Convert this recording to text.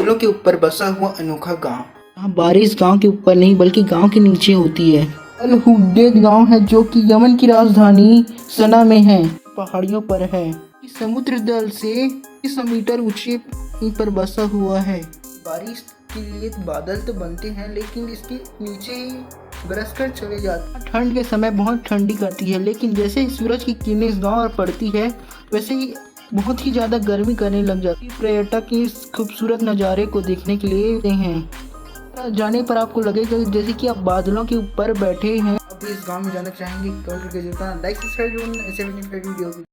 बादलों के ऊपर बसा हुआ अनोखा गांव। यहाँ बारिश गांव के ऊपर नहीं बल्कि गांव के नीचे होती है। अल हुदैद गांव है जो कि यमन की राजधानी सना में है, पहाड़ियों पर है। इस समुद्र तल से 100 मीटर ऊंचे पर बसा हुआ है। बारिश के लिए बादल तो बनते हैं लेकिन इसके नीचे ही बरस कर चले जाते हैं। ठंड के समय बहुत ठंडी करती है, लेकिन जैसे ही सूरज की किरणें इस गांव पर पड़ती है वैसे ही बहुत ही ज़्यादा गर्मी करने लग जाती है। पर्यटक इस खूबसूरत नज़ारे को देखने के लिए आते हैं। जाने पर आपको लगेगा जैसे कि आप बादलों के ऊपर बैठे हैं। अब इस गांव में जाना चाहेंगे कमेंट करके जरूर लाइक सब्सक्राइब ऐसे वीडियो